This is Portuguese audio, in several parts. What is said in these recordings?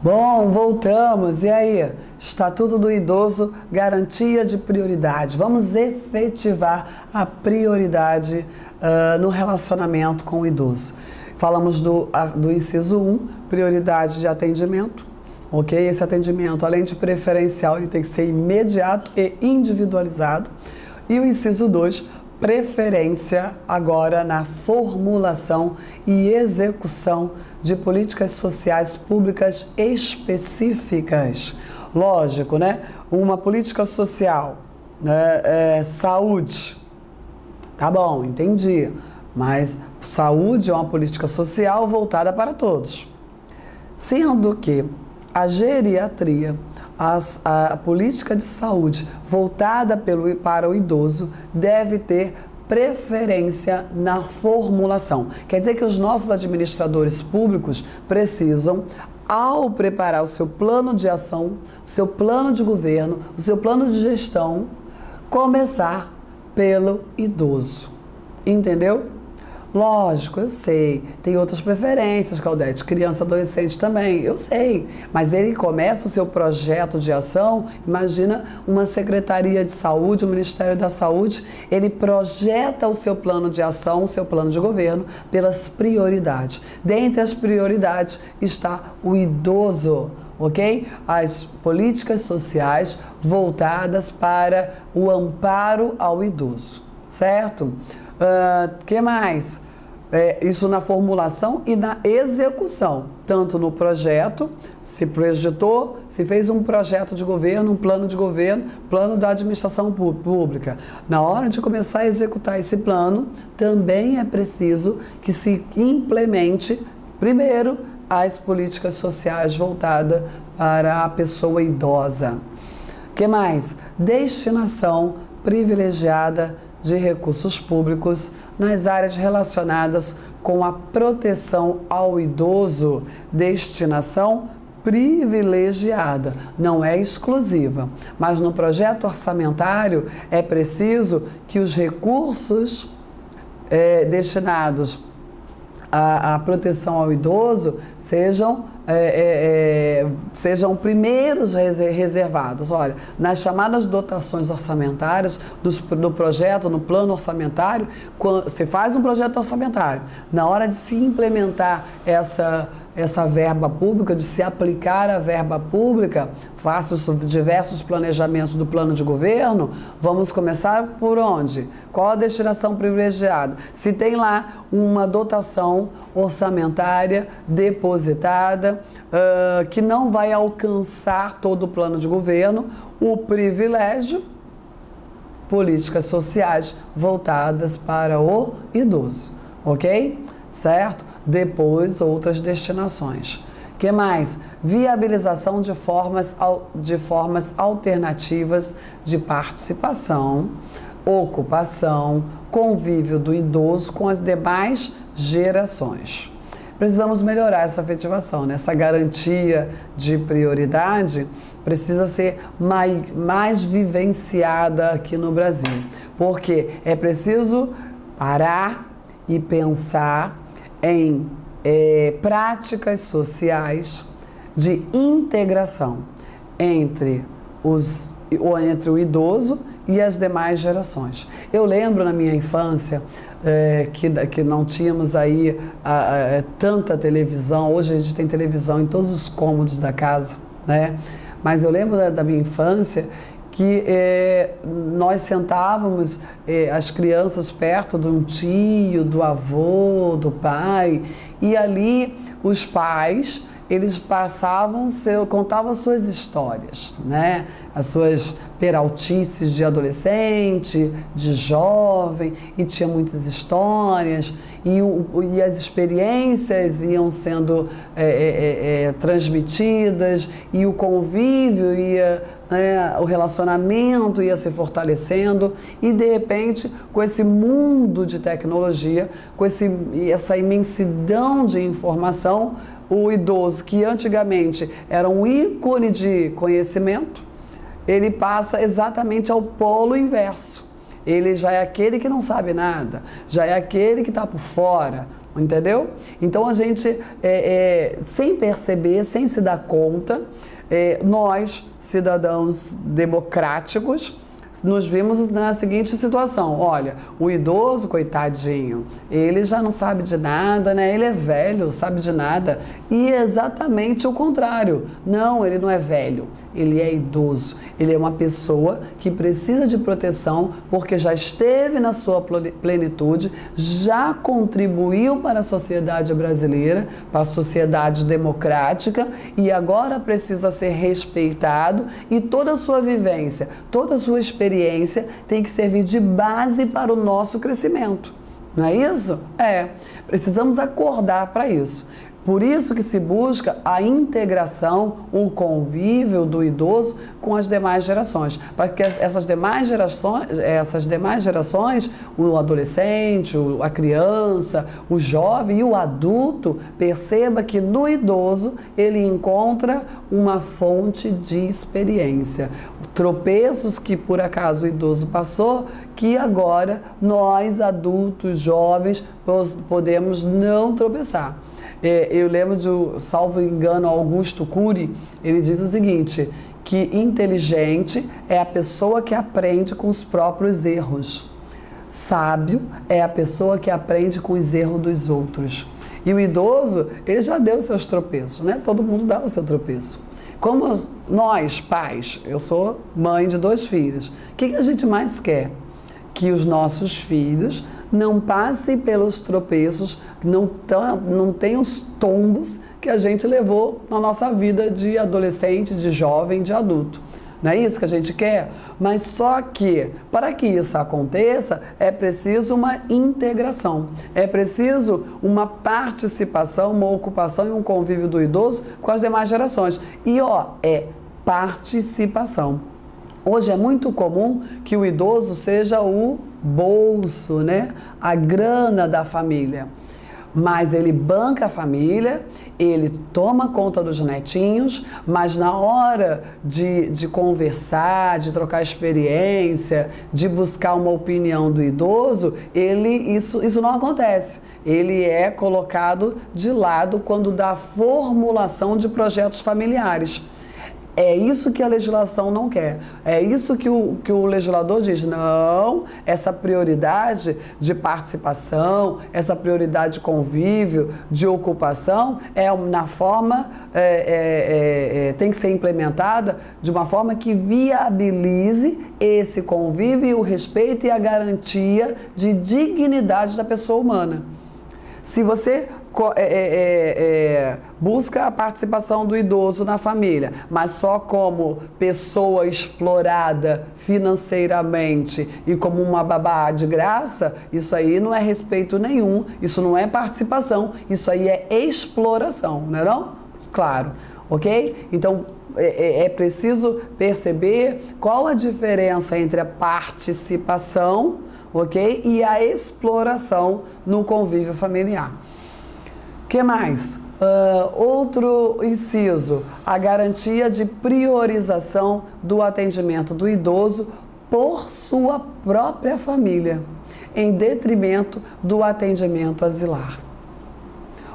Bom, voltamos. E aí? Estatuto do Idoso, garantia de prioridade. Vamos efetivar a prioridade no relacionamento com o idoso. Falamos do inciso 1, prioridade de atendimento. Ok? Esse atendimento, além de preferencial, ele tem que ser imediato e individualizado. E o inciso 2, preferência agora na formulação e execução de políticas sociais públicas específicas. Lógico, né? Uma política social, né? Saúde. Tá bom, entendi. Mas saúde é uma política social voltada para todos. Sendo que a geriatria, a política de saúde voltada para o idoso deve ter preferência na formulação. Quer dizer que os nossos administradores públicos precisam, ao preparar o seu plano de ação, o seu plano de governo, o seu plano de gestão, começar pelo idoso. Entendeu? Lógico, eu sei, tem outras preferências, Claudete, criança, adolescente também, eu sei, mas ele começa o seu projeto de ação, imagina uma Secretaria de Saúde, o Ministério da Saúde, ele projeta o seu plano de ação, o seu plano de governo, pelas prioridades. Dentre as prioridades está o idoso, ok? As políticas sociais voltadas para o amparo ao idoso, certo? Que mais? Isso na formulação e na execução, tanto no projeto, se projetou, se fez um projeto de governo, um plano de governo, plano da administração pública. Na hora de começar a executar esse plano, também é preciso que se implemente, primeiro, as políticas sociais voltadas para a pessoa idosa. Que mais? Destinação privilegiada de recursos públicos nas áreas relacionadas com a proteção ao idoso, destinação privilegiada, não é exclusiva, mas no projeto orçamentário é preciso que os recursos destinados à proteção ao idoso sejam primeiros reservados. Olha, nas chamadas dotações orçamentárias do projeto, no plano orçamentário, quando você faz um projeto orçamentário, na hora de se implementar essa verba pública, de se aplicar a verba pública, faça os diversos planejamentos do plano de governo, vamos começar por onde? Qual a destinação privilegiada? Se tem lá uma dotação orçamentária depositada, que não vai alcançar todo o plano de governo, o privilégio, políticas sociais voltadas para o idoso, ok? Certo? Depois, outras destinações. Que mais? Viabilização de formas alternativas de participação, ocupação, convívio do idoso com as demais gerações. Precisamos melhorar essa efetivação, né? Essa garantia de prioridade precisa ser mais vivenciada aqui no Brasil, porque é preciso parar e pensar em práticas sociais de integração entre o idoso e as demais gerações. Eu lembro na minha infância que não tínhamos aí tanta televisão. Hoje a gente tem televisão em todos os cômodos da casa, né? Mas eu lembro da minha infância que nós sentávamos as crianças perto de um tio, do avô, do pai, e ali os pais, eles contavam suas histórias, né? As suas peraltices de adolescente, de jovem, e tinha muitas histórias, e as experiências iam sendo transmitidas, e o convívio o relacionamento ia se fortalecendo, e de repente, com esse mundo de tecnologia, com essa imensidão de informação, o idoso, que antigamente era um ícone de conhecimento, ele passa exatamente ao polo inverso. Ele já é aquele que não sabe nada, já é aquele que está por fora, entendeu? Então a gente, sem perceber, sem se dar conta, nós, cidadãos democráticos, nos vimos na seguinte situação: olha, o idoso, coitadinho, ele já não sabe de nada, né? Ele é velho, sabe de nada. E é exatamente o contrário. Não, ele não é velho, ele é idoso. Ele é uma pessoa que precisa de proteção porque já esteve na sua plenitude, já contribuiu para a sociedade brasileira, para a sociedade democrática, e agora precisa ser respeitado, e toda a sua vivência, toda a sua experiência tem que servir de base para o nosso crescimento. Não é isso? Precisamos acordar para isso. Por isso que se busca a integração, o convívio do idoso com as demais gerações, para que essas demais gerações, o adolescente, a criança, o jovem e o adulto, perceba que no idoso ele encontra uma fonte de experiência. Tropeços que por acaso o idoso passou, que agora nós adultos, jovens, podemos não tropeçar. Eu lembro de, salvo engano, Augusto Cury, ele diz o seguinte, que inteligente é a pessoa que aprende com os próprios erros. Sábio é a pessoa que aprende com os erros dos outros. E o idoso, ele já deu seus tropeços, né? Todo mundo dá o seu tropeço. Como nós, pais, eu sou mãe de 2 filhos, o que a gente mais quer? Que os nossos filhos não passem pelos tropeços, não tenham os tombos que a gente levou na nossa vida de adolescente, de jovem, de adulto. Não é isso que a gente quer? Mas só que, para que isso aconteça, é preciso uma integração, é preciso uma participação, uma ocupação e um convívio do idoso com as demais gerações. E participação. Hoje é muito comum que o idoso seja o bolso, né? A grana da família. Mas ele banca a família, ele toma conta dos netinhos, mas na hora de conversar, de trocar experiência, de buscar uma opinião do idoso, isso não acontece. Ele é colocado de lado quando dá formulação de projetos familiares. É isso que a legislação não quer. É isso que o legislador diz. Não, essa prioridade de participação, essa prioridade de convívio, de ocupação, tem que ser implementada de uma forma que viabilize esse convívio e o respeito e a garantia de dignidade da pessoa humana. Se você busca a participação do idoso na família, mas só como pessoa explorada financeiramente e como uma babá de graça, isso aí não é respeito nenhum, isso não é participação, isso aí é exploração, não é não? Claro, ok? Então, é preciso perceber qual a diferença entre a participação, ok? E a exploração no convívio familiar. O que mais? Outro inciso, a garantia de priorização do atendimento do idoso por sua própria família, em detrimento do atendimento asilar.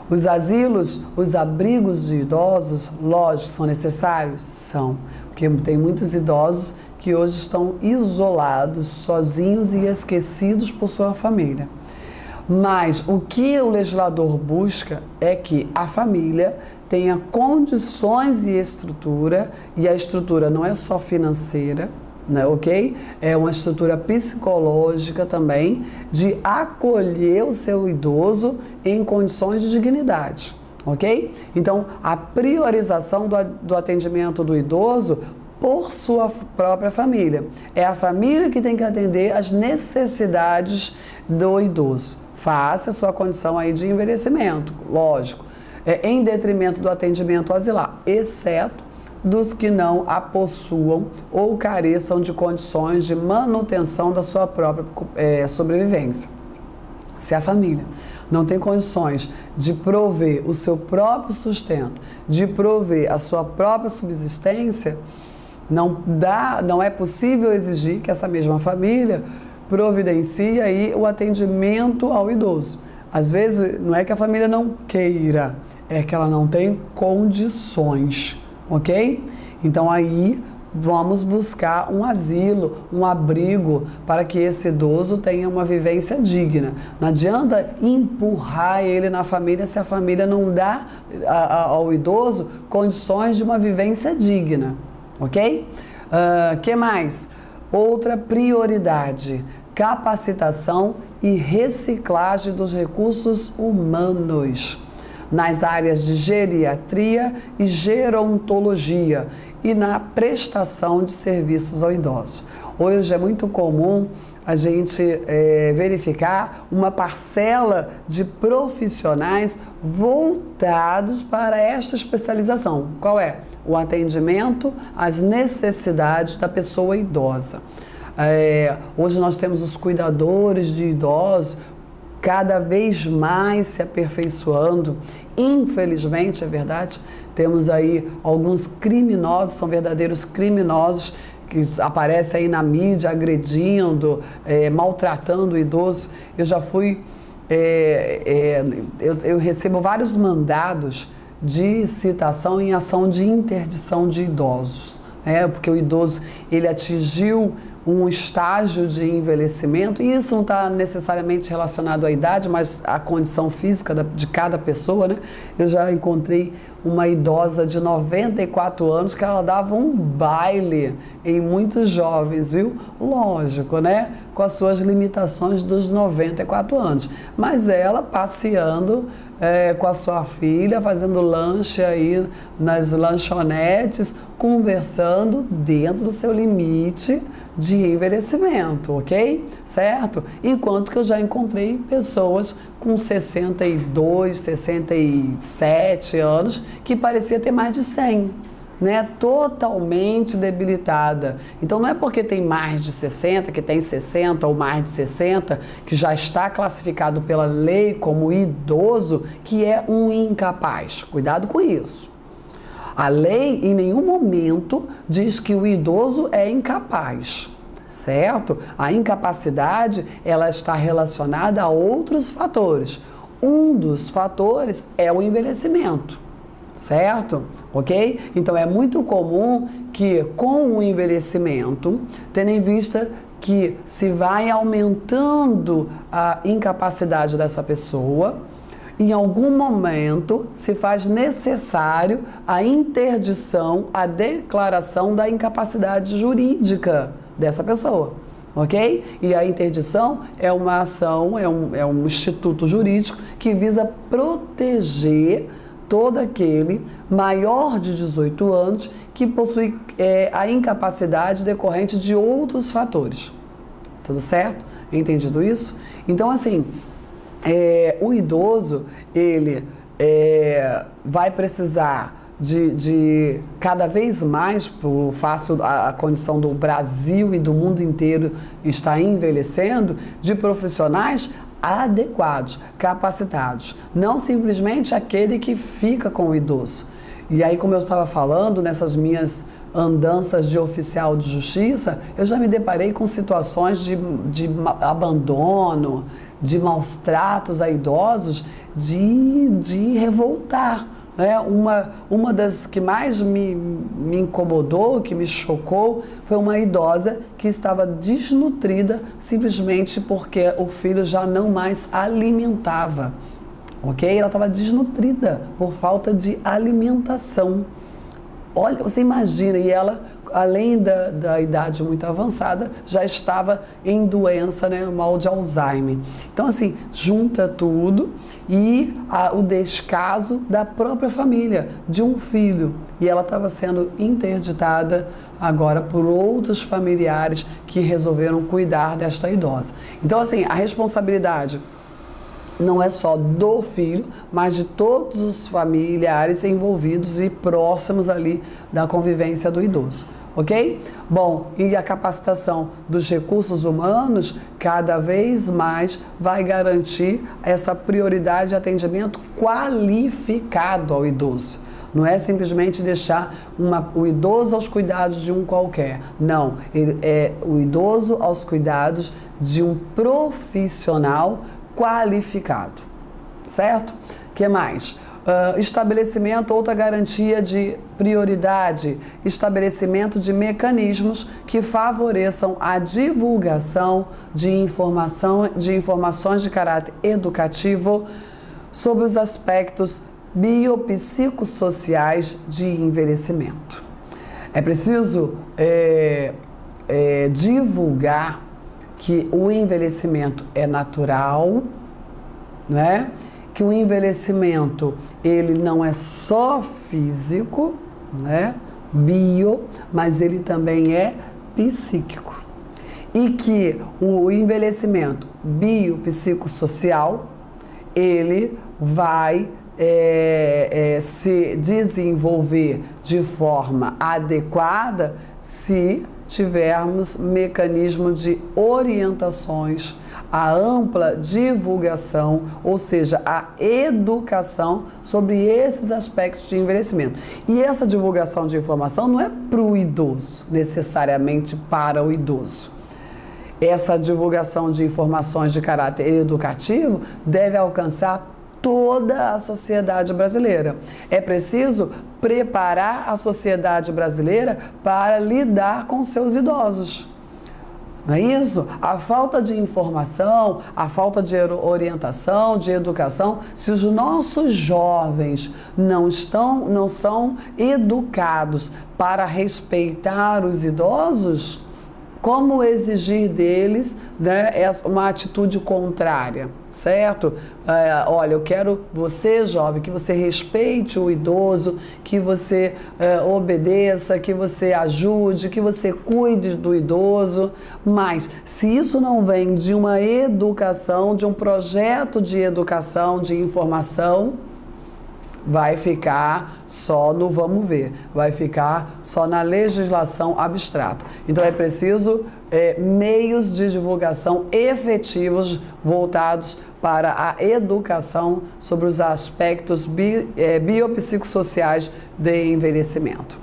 Os asilos, os abrigos de idosos, lógico, são necessários? São, porque tem muitos idosos que hoje estão isolados, sozinhos e esquecidos por sua família. Mas o que o legislador busca é que a família tenha condições e a estrutura não é só financeira, né, ok? É uma estrutura psicológica também, de acolher o seu idoso em condições de dignidade, ok? Então, a priorização do atendimento do idoso por sua própria família. É a família que tem que atender às necessidades do idoso. Face a sua condição aí de envelhecimento, lógico, em detrimento do atendimento asilar, exceto dos que não a possuam ou careçam de condições de manutenção da sua própria sobrevivência. Se a família não tem condições de prover o seu próprio sustento, de prover a sua própria subsistência, não é possível exigir que essa mesma família providencie aí o atendimento ao idoso. Às vezes, não é que a família não queira, é que ela não tem condições, ok? Então aí vamos buscar um asilo, um abrigo para que esse idoso tenha uma vivência digna. Não adianta empurrar ele na família se a família não dá ao idoso condições de uma vivência digna, ok? Que mais? Outra prioridade: capacitação e reciclagem dos recursos humanos nas áreas de geriatria e gerontologia e na prestação de serviços ao idoso. Hoje é muito comum a gente verificar uma parcela de profissionais voltados para esta especialização. Qual é? O atendimento às necessidades da pessoa idosa. Hoje nós temos os cuidadores de idosos cada vez mais se aperfeiçoando. Infelizmente, é verdade, temos aí alguns criminosos, são verdadeiros criminosos, que aparecem aí na mídia agredindo, maltratando o idoso. Eu já fui, eu recebo vários mandados de citação em ação de interdição de idosos, porque o idoso ele atingiu um estágio de envelhecimento, e isso não está necessariamente relacionado à idade, mas à condição física de cada pessoa, né? Eu já encontrei uma idosa de 94 anos que ela dava um baile em muitos jovens, viu? Lógico, né? Com as suas limitações dos 94 anos. Mas ela passeando com a sua filha, fazendo lanche aí nas lanchonetes, conversando dentro do seu limite de envelhecimento, ok? Certo? Enquanto que eu já encontrei pessoas com 62, 67 anos que parecia ter mais de 100, né? Totalmente debilitada. Então não é porque tem mais de 60, que tem 60 ou mais de 60, que já está classificado pela lei como idoso, que é um incapaz. Cuidado com isso. A lei em nenhum momento diz que o idoso é incapaz, certo? A incapacidade, ela está relacionada a outros fatores. Um dos fatores é o envelhecimento, certo? Ok? Então é muito comum que com o envelhecimento, tendo em vista que se vai aumentando a incapacidade dessa pessoa, em algum momento se faz necessário a interdição, a declaração da incapacidade jurídica dessa pessoa, ok? E a interdição é uma ação, é um instituto jurídico que visa proteger todo aquele maior de 18 anos que possui a incapacidade decorrente de outros fatores. Tudo certo? Entendido isso? Então, assim, o idoso, ele vai precisar de cada vez mais, por fácil a condição do Brasil e do mundo inteiro estar envelhecendo, de profissionais adequados, capacitados, não simplesmente aquele que fica com o idoso. E aí, como eu estava falando, nessas minhas andanças de oficial de justiça, eu já me deparei com situações de abandono, de maus tratos a idosos, de revoltar. Né? Uma das que mais me incomodou, que me chocou, foi uma idosa que estava desnutrida simplesmente porque o filho já não mais alimentava. Ok? Ela estava desnutrida por falta de alimentação. Olha, você imagina, e ela, além da idade muito avançada, já estava em doença, né, mal de Alzheimer. Então, assim, junta tudo e o descaso da própria família, de um filho. E ela estava sendo interditada agora por outros familiares que resolveram cuidar desta idosa. Então, assim, a responsabilidade não é só do filho, mas de todos os familiares envolvidos e próximos ali da convivência do idoso, ok? Bom, e a capacitação dos recursos humanos cada vez mais vai garantir essa prioridade de atendimento qualificado ao idoso. Não é simplesmente deixar o idoso aos cuidados de um qualquer. Não, ele é o idoso aos cuidados de um profissional qualificado, certo? O que mais? Estabelecimento, outra garantia de prioridade, estabelecimento de mecanismos que favoreçam a divulgação de informações de caráter educativo sobre os aspectos biopsicossociais de envelhecimento. É preciso divulgar que o envelhecimento é natural, né? Que o envelhecimento ele não é só físico, né? Bio, mas ele também é psíquico. E que o envelhecimento biopsicossocial ele vai se desenvolver de forma adequada se tivermos mecanismo de orientações, a ampla divulgação, ou seja, a educação sobre esses aspectos de envelhecimento. E essa divulgação de informação não é para o idoso, necessariamente para o idoso. Essa divulgação de informações de caráter educativo deve alcançar toda a sociedade brasileira. É preciso preparar a sociedade brasileira para lidar com seus idosos. Não é isso? A falta de informação, a falta de orientação, de educação, se os nossos jovens não são educados para respeitar os idosos, como exigir deles, né, uma atitude contrária, certo? Olha, eu quero você, jovem, que você respeite o idoso, que você obedeça, que você ajude, que você cuide do idoso. Mas se isso não vem de uma educação, de um projeto de educação, de informação, vai ficar só no vamos ver, vai ficar só na legislação abstrata. Então é preciso meios de divulgação efetivos voltados para a educação sobre os aspectos biopsicossociais de envelhecimento.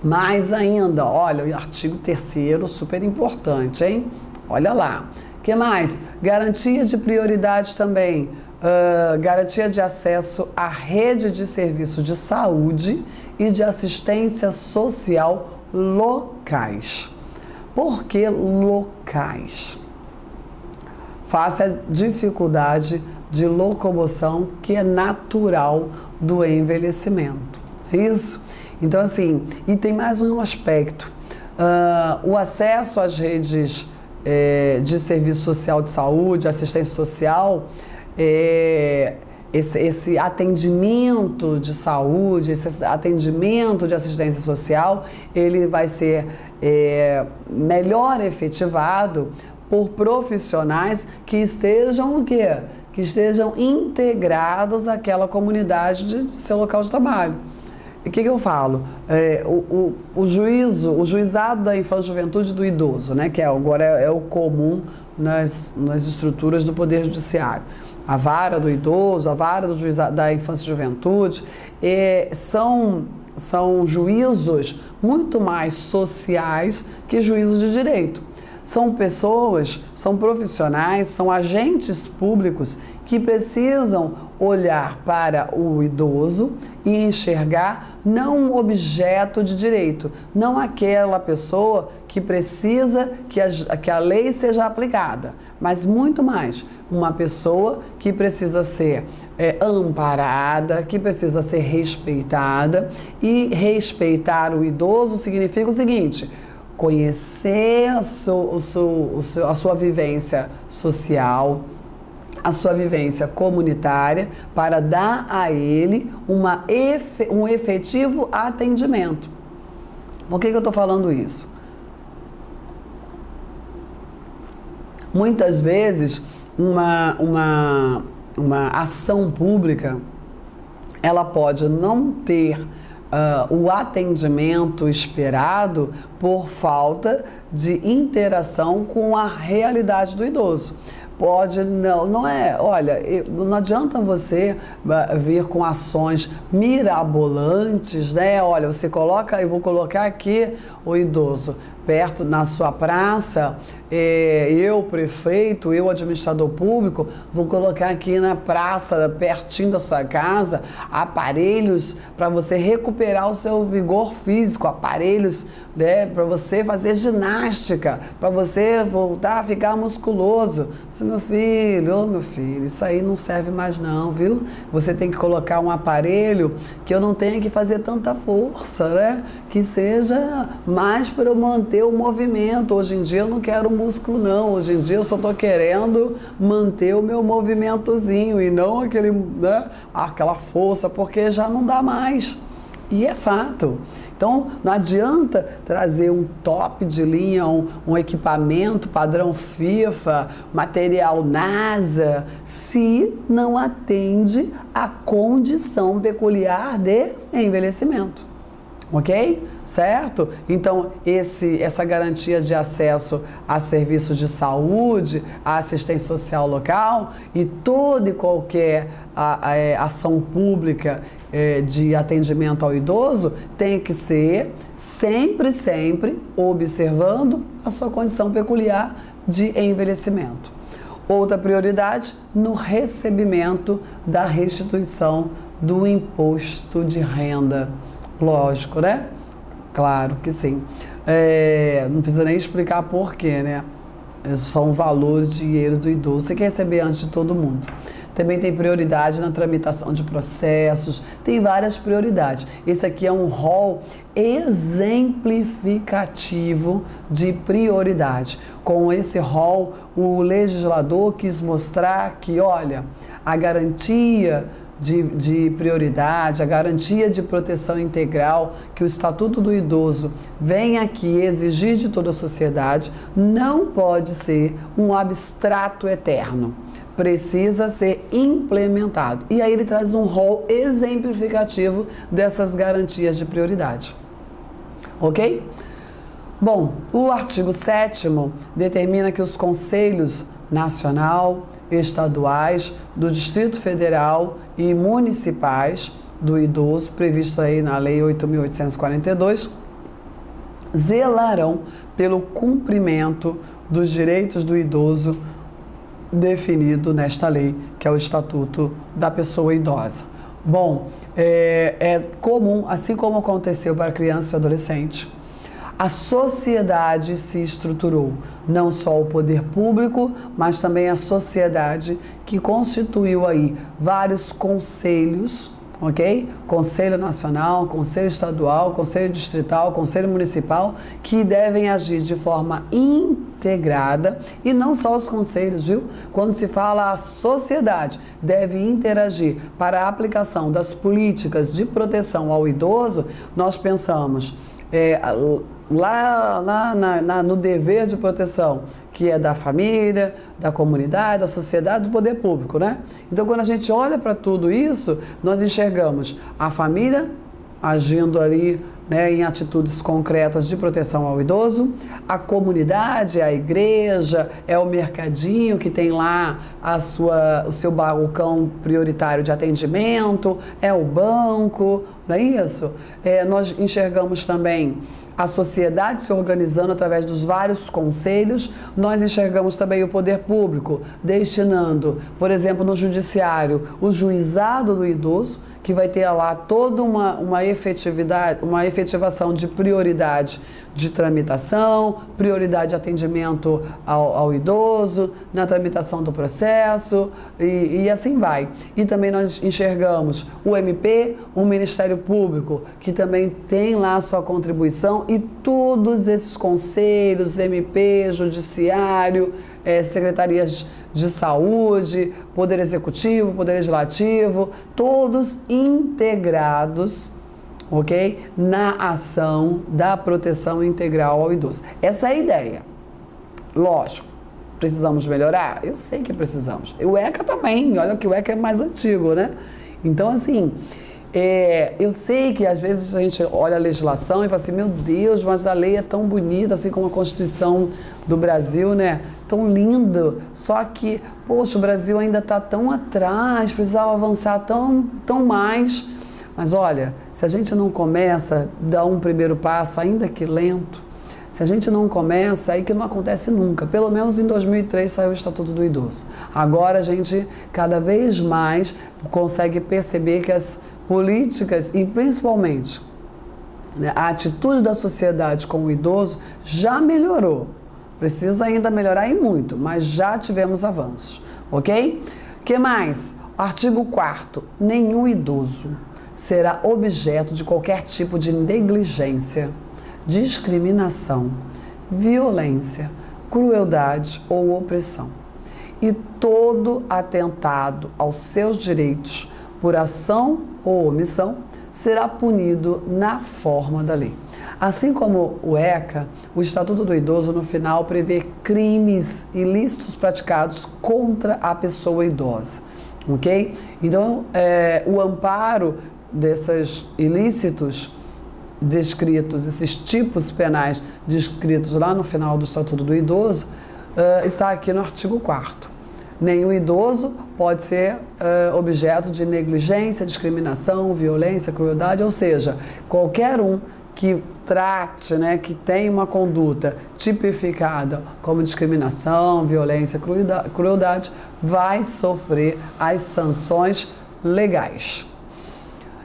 Mais ainda, olha, o artigo 3º, super importante, hein? Olha lá. O que mais? Garantia de prioridade também. Garantia de acesso à rede de serviços de saúde e de assistência social locais. Por que locais? Face à dificuldade de locomoção que é natural do envelhecimento. É isso? Então, assim, e tem mais um aspecto. O acesso às redes de serviço social de saúde, assistência social, esse atendimento de saúde, esse atendimento de assistência social, ele vai ser melhor efetivado por profissionais que estejam o quê? Que estejam integrados àquela comunidade de seu local de trabalho. O que eu falo? O juizado da infância, juventude e do idoso, né, que agora é o comum nas estruturas do Poder Judiciário. A vara do idoso, a vara do juizado da infância e juventude, são juízos muito mais sociais que juízos de direito. São pessoas, são profissionais, são agentes públicos que precisam olhar para o idoso e enxergar não um objeto de direito, não aquela pessoa que precisa que a lei seja aplicada, mas muito mais, uma pessoa que precisa ser amparada, que precisa ser respeitada, e respeitar o idoso significa o seguinte: conhecer a sua vivência social, a sua vivência comunitária, para dar a ele um efetivo atendimento. Por que eu estou falando isso? Muitas vezes, uma ação pública, ela pode não ter o atendimento esperado por falta de interação com a realidade do idoso. Não adianta você vir com ações mirabolantes, né? Olha, eu vou colocar aqui o idoso perto na sua praça, eu, prefeito, eu, administrador público, vou colocar aqui na praça, pertinho da sua casa, aparelhos para você recuperar o seu vigor físico, aparelhos, né, para você fazer ginástica, para você voltar a ficar musculoso. Meu filho, isso aí não serve mais não, viu? Você tem que colocar um aparelho que eu não tenha que fazer tanta força, né? Que seja mais para eu manter o movimento. Hoje em dia eu não quero músculo não, hoje em dia eu só estou querendo manter o meu movimentozinho e não aquele, né, aquela força, porque já não dá mais. E é fato. Então, não adianta trazer um top de linha, um equipamento padrão FIFA, material NASA, se não atende à condição peculiar de envelhecimento. Ok? Certo? Então, essa garantia de acesso a serviços de saúde, a assistência social local e toda e qualquer ação pública de atendimento ao idoso tem que ser sempre observando a sua condição peculiar de envelhecimento. Outra prioridade, no recebimento da restituição do imposto de renda. Lógico, né? Claro que sim. Não precisa nem explicar por quê, né? São valores de dinheiro do idoso. Você quer receber antes de todo mundo. Também tem prioridade na tramitação de processos, tem várias prioridades. Esse aqui é um rol exemplificativo de prioridade. Com esse rol, o legislador quis mostrar que, olha, a garantia de prioridade, a garantia de proteção integral que o Estatuto do Idoso vem aqui exigir de toda a sociedade não pode ser um abstrato eterno. Precisa ser implementado. E aí ele traz um rol exemplificativo dessas garantias de prioridade. Ok? Bom, o artigo 7º determina que os conselhos nacional, estaduais, do Distrito Federal e municipais do idoso, previsto aí na Lei 8.842, zelarão pelo cumprimento dos direitos do idoso definido nesta lei, que é o Estatuto da Pessoa Idosa. Bom, é comum, assim como aconteceu para criança e adolescente, a sociedade se estruturou, não só o poder público, mas também a sociedade que constituiu aí vários conselhos, ok? Conselho Nacional, Conselho Estadual, Conselho Distrital, Conselho Municipal, que devem agir de forma integrada, e não só os conselhos, viu? Quando se fala a sociedade deve interagir para a aplicação das políticas de proteção ao idoso, nós pensamos no dever de proteção, que é da família, da comunidade, da sociedade, do poder público, né? Então, quando a gente olha para tudo isso, nós enxergamos a família agindo ali, né, em atitudes concretas de proteção ao idoso, a comunidade, a igreja, é o mercadinho que tem lá o seu balcão prioritário de atendimento, é o banco, não é isso? Nós enxergamos também a sociedade se organizando através dos vários conselhos. Nós enxergamos também o poder público destinando, por exemplo, no judiciário, o juizado do idoso, que vai ter lá toda uma efetivação de prioridade de tramitação, prioridade de atendimento ao idoso, na tramitação do processo e assim vai. E também nós enxergamos o MP, o Ministério Público, que também tem lá a sua contribuição, e todos esses conselhos, MP, Judiciário, secretarias de saúde, Poder Executivo, Poder Legislativo, todos integrados, ok? Na ação da proteção integral ao idoso. Essa é a ideia. Lógico, precisamos melhorar? Eu sei que precisamos. E o ECA também, olha que o ECA é mais antigo, né? Então, assim, eu sei que às vezes a gente olha a legislação e fala assim, meu Deus, mas a lei é tão bonita, assim como a Constituição do Brasil, né? Tão lindo, só que, poxa, o Brasil ainda está tão atrás, precisava avançar tão mais. Mas olha, se a gente não começa a dar um primeiro passo, ainda que lento, Se a gente não começa, aí que não acontece nunca. Pelo menos em 2003 saiu o Estatuto do Idoso. Agora a gente cada vez mais consegue perceber que as políticas, e principalmente, né, a atitude da sociedade com o idoso já melhorou. Precisa ainda melhorar e muito, mas já tivemos avanços, ok? O que mais? Artigo 4º. Nenhum idoso será objeto de qualquer tipo de negligência, discriminação, violência, crueldade ou opressão. E todo atentado aos seus direitos por ação ou omissão será punido na forma da lei. Assim como o ECA, o Estatuto do Idoso, no final, prevê crimes ilícitos praticados contra a pessoa idosa, ok? Então, o amparo desses ilícitos descritos, esses tipos penais descritos lá no final do Estatuto do Idoso, está aqui no artigo 4º. Nenhum idoso pode ser objeto de negligência, discriminação, violência, crueldade, ou seja, qualquer um que trate, né, que tenha uma conduta tipificada como discriminação, violência, crueldade, vai sofrer as sanções legais.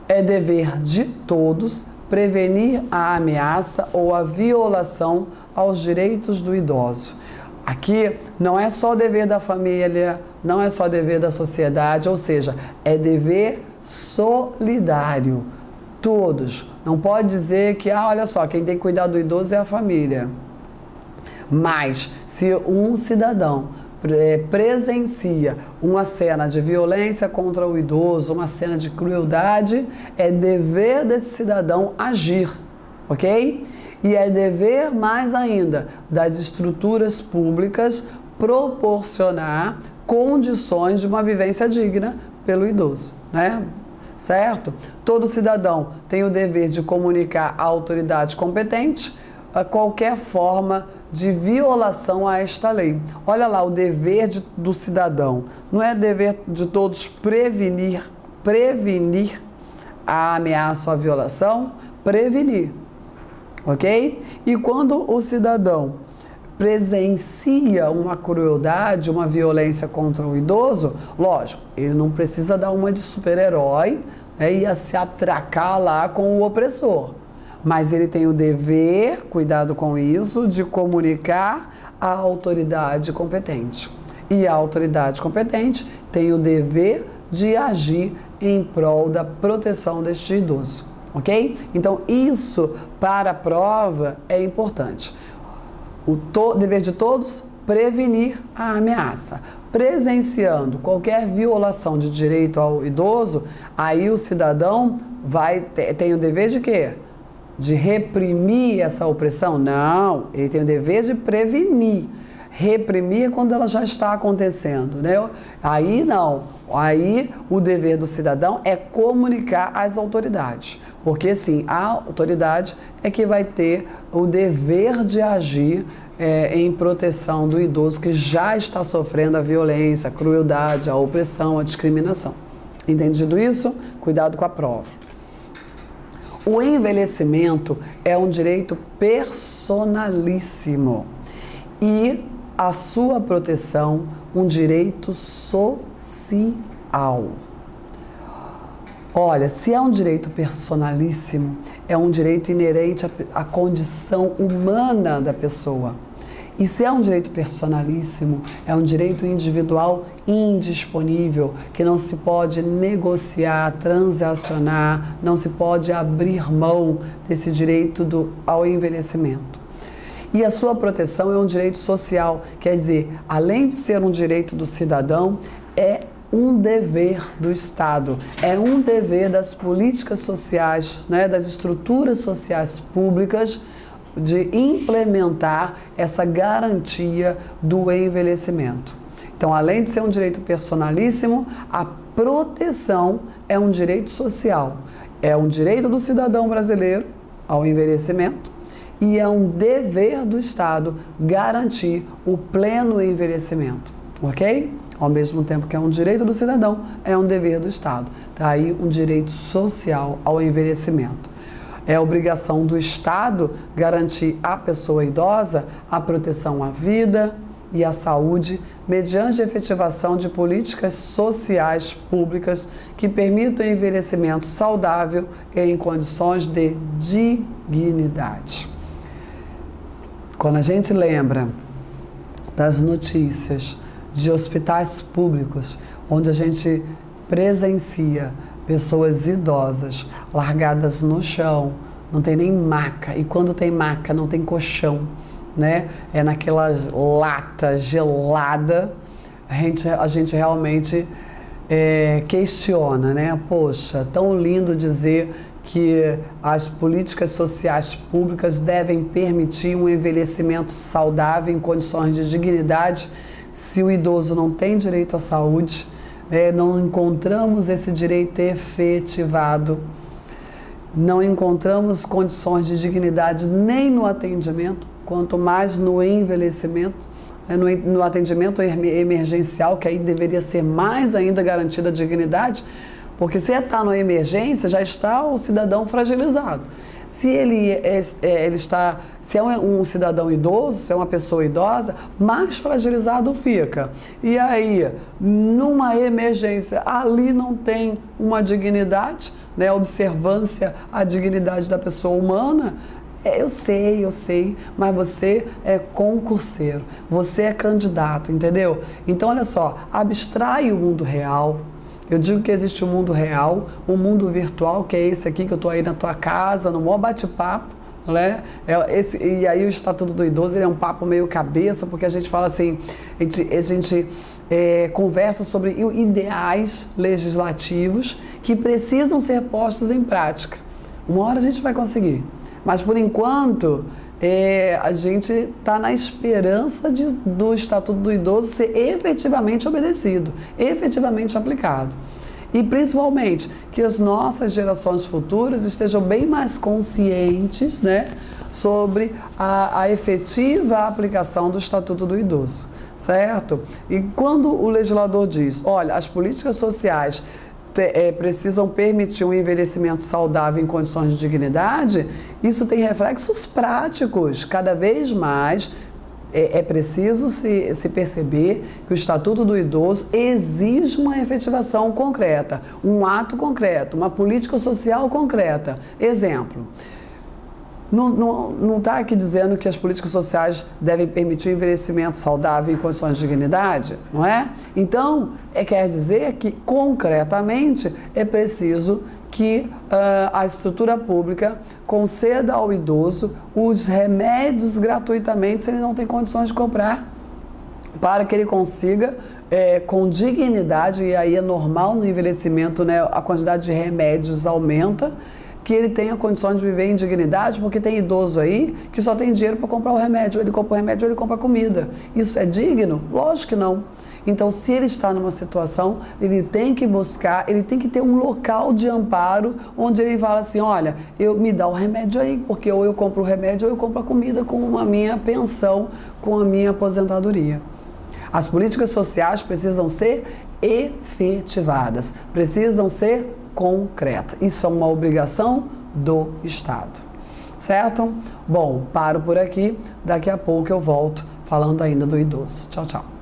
É dever de todos prevenir a ameaça ou a violação aos direitos do idoso. Aqui não é só dever da família, não é só dever da sociedade, ou seja, é dever solidário. Todos. Não pode dizer que, olha só, quem tem que cuidar do idoso é a família. Mas, se um cidadão presencia uma cena de violência contra o idoso, uma cena de crueldade, é dever desse cidadão agir, ok? E é dever, mais ainda, das estruturas públicas proporcionar condições de uma vivência digna pelo idoso, né? Certo? Todo cidadão tem o dever de comunicar à autoridade competente a qualquer forma de violação a esta lei. Olha lá, o dever do cidadão. Não é dever de todos prevenir a ameaça ou a violação, prevenir. Ok? E quando o cidadão presencia uma crueldade, uma violência contra o idoso, lógico, ele não precisa dar uma de super-herói, né, e se atracar lá com o opressor. Mas ele tem o dever, cuidado com isso, de comunicar à autoridade competente. E a autoridade competente tem o dever de agir em prol da proteção deste idoso. Ok? Então, isso para a prova é importante. O dever de todos, prevenir a ameaça. Presenciando qualquer violação de direito ao idoso, aí o cidadão tem o dever de quê? De reprimir essa opressão? Não, ele tem o dever de prevenir. Reprimir quando ela já está acontecendo, né? Aí não, aí o dever do cidadão é comunicar às autoridades, porque sim, a autoridade é que vai ter o dever de agir em proteção do idoso que já está sofrendo a violência, a crueldade, a opressão, a discriminação. Entendido isso? Cuidado com a prova. O envelhecimento é um direito personalíssimo e a sua proteção, um direito social. Olha, se é um direito personalíssimo, é um direito inerente à condição humana da pessoa. E se é um direito personalíssimo, é um direito individual indisponível, que não se pode negociar, transacionar, não se pode abrir mão desse direito ao envelhecimento. E a sua proteção é um direito social, quer dizer, além de ser um direito do cidadão, é um dever do Estado, é um dever das políticas sociais, né, das estruturas sociais públicas, de implementar essa garantia do envelhecimento. Então, além de ser um direito personalíssimo, a proteção é um direito social, é um direito do cidadão brasileiro ao envelhecimento, e é um dever do Estado garantir o pleno envelhecimento, ok? Ao mesmo tempo que é um direito do cidadão, é um dever do Estado. Tá aí um direito social ao envelhecimento. É obrigação do Estado garantir à pessoa idosa a proteção à vida e à saúde, mediante a efetivação de políticas sociais públicas que permitam o envelhecimento saudável e em condições de dignidade. Quando a gente lembra das notícias de hospitais públicos, onde a gente presencia pessoas idosas largadas no chão, não tem nem maca, e quando tem maca não tem colchão, né? É naquela lata gelada, a gente realmente questiona, né? Poxa, tão lindo dizer que as políticas sociais públicas devem permitir um envelhecimento saudável em condições de dignidade. Se o idoso não tem direito à saúde, não encontramos esse direito efetivado, não encontramos condições de dignidade nem no atendimento, quanto mais no envelhecimento, no atendimento emergencial, que aí deveria ser mais ainda garantida a dignidade, porque se está na emergência, já está o cidadão fragilizado. Se se é um cidadão idoso, se é uma pessoa idosa, mais fragilizado fica. E aí, numa emergência, ali não tem uma dignidade, né, observância à dignidade da pessoa humana. Eu sei, mas você é concurseiro, você é candidato, entendeu? Então, olha só, abstrai o mundo real. Eu digo que existe um mundo real, um mundo virtual, que é esse aqui, que eu estou aí na tua casa, no maior bate-papo, né? E aí o Estatuto do Idoso, ele é um papo meio cabeça, porque a gente fala assim, a gente conversa sobre ideais legislativos que precisam ser postos em prática. Uma hora a gente vai conseguir, mas por enquanto a gente está na esperança do Estatuto do Idoso ser efetivamente obedecido, efetivamente aplicado. E principalmente que as nossas gerações futuras estejam bem mais conscientes, né, sobre a efetiva aplicação do Estatuto do Idoso, certo? E quando o legislador diz, olha, as políticas sociais precisam permitir um envelhecimento saudável em condições de dignidade, isso tem reflexos práticos. Cada vez mais é preciso se perceber que o Estatuto do Idoso exige uma efetivação concreta, um ato concreto, uma política social concreta. Exemplo. Não está aqui dizendo que as políticas sociais devem permitir o envelhecimento saudável em condições de dignidade, não é? Então, quer dizer que, concretamente, é preciso que a estrutura pública conceda ao idoso os remédios gratuitamente, se ele não tem condições de comprar, para que ele consiga, com dignidade, e aí é normal no envelhecimento, né, a quantidade de remédios aumenta, que ele tenha condições de viver em dignidade, porque tem idoso aí que só tem dinheiro para comprar o remédio, ou ele compra o remédio ou ele compra a comida. Isso é digno? Lógico que não. Então, se ele está numa situação, ele tem que buscar, ele tem que ter um local de amparo, onde ele fala assim, olha, me dá o remédio aí, porque ou eu compro o remédio ou eu compro a comida com a minha pensão, com a minha aposentadoria. As políticas sociais precisam ser efetivadas, precisam ser concreta. Isso é uma obrigação do Estado, certo? Bom, paro por aqui, daqui a pouco eu volto falando ainda do idoso. Tchau, tchau.